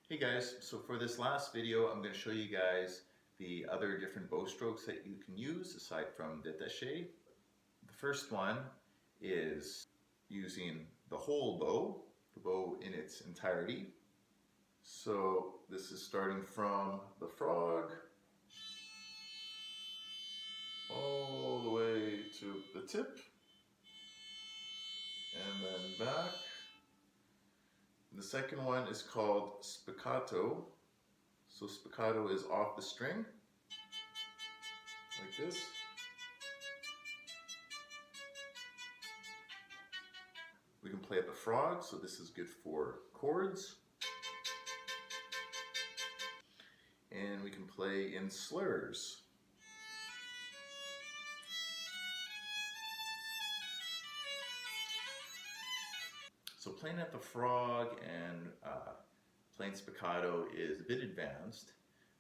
Hey guys, so for this last video I'm going to show you guys the other different bow strokes that you can use aside from détaché. The first one is using the whole bow, the bow in its entirety. So this is starting from the frog all the way to the tip and then back. The second one is called speccato. So speccato is off the string, like this. We can play at the frog, so this is good for chords. And we can play in slurs. So playing at the frog and playing speccato is a bit advanced,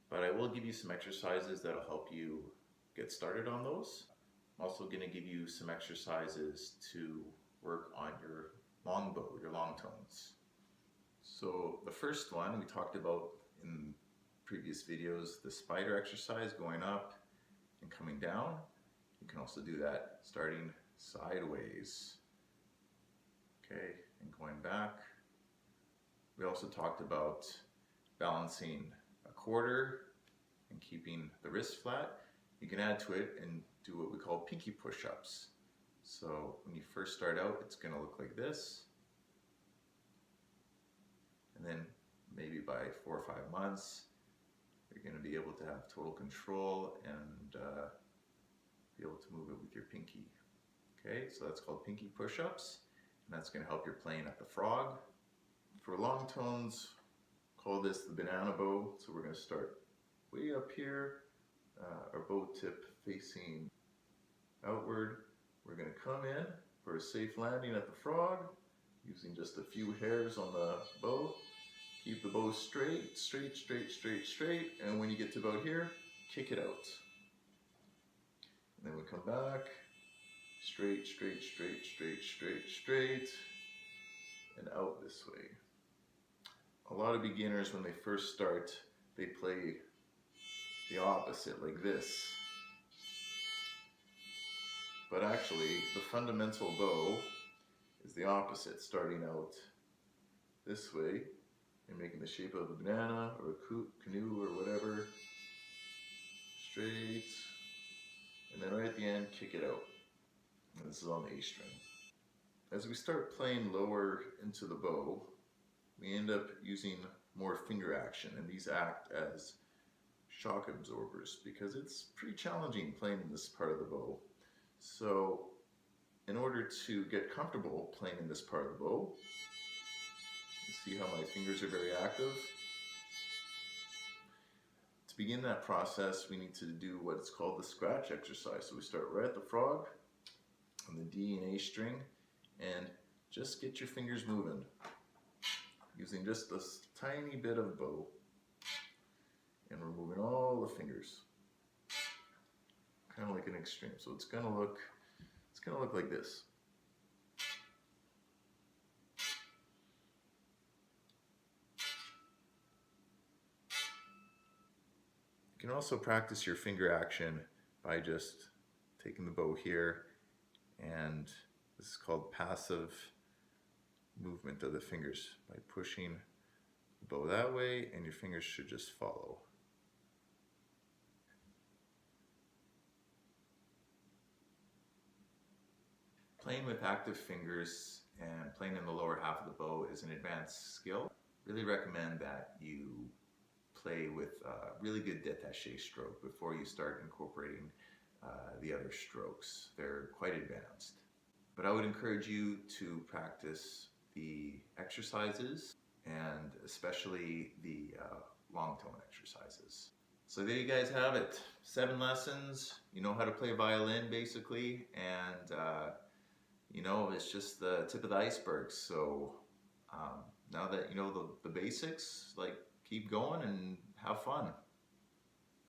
but I will give you some exercises that'll help you get started on those. I'm also going to give you some exercises to work on your long bow, your long tones. So the first one we talked about in previous videos, the spider exercise, going up and coming down. You can also do that starting sideways, okay, and going back. We also talked about balancing a quarter and keeping the wrist flat. You can add to it and do what we call pinky push-ups. So when you first start out, it's going to look like this. And then maybe by 4 or 5 months, you're going to be able to have total control and be able to move it with your pinky. Okay, so that's called pinky push-ups, and that's going to help your playing at the frog. For long tones, call this the banana bow. So we're going to start way up here, our bow tip facing outward. We're going to come in for a safe landing at the frog, using just a few hairs on the bow. Keep the bow straight, straight, straight, straight, straight, and when you get to about here, kick it out. And then we come back, straight, straight, straight, straight, straight, straight, and out this way. A lot of beginners, when they first start, they play the opposite, like this. But actually, the fundamental bow is the opposite, starting out this way and making the shape of a banana or a canoe or whatever. Straight, and then right at the end, kick it out. And this is on the A string. As we start playing lower into the bow, we end up using more finger action, and these act as shock absorbers because it's pretty challenging playing in this part of the bow. So in order to get comfortable playing in this part of the bow, you see how my fingers are very active? To begin that process, we need to do what's called the scratch exercise. So we start right at the frog on the D and A string, and just get your fingers moving using just this tiny bit of bow, and we're moving all the fingers, kind of like an extreme. So it's gonna look like this. You can also practice your finger action by just taking the bow here, and this is called passive movement of the fingers, by pushing the bow that way, and your fingers should just follow. Playing with active fingers and playing in the lower half of the bow is an advanced skill. Really recommend that you play with a really good détaché stroke before you start incorporating the other strokes. They're quite advanced. But I would encourage you to practice the exercises, and especially the long tone exercises. So there you guys have it. 7 lessons. You know how to play violin basically, and you know, it's just the tip of the iceberg. So now that you know the basics, like, keep going and have fun.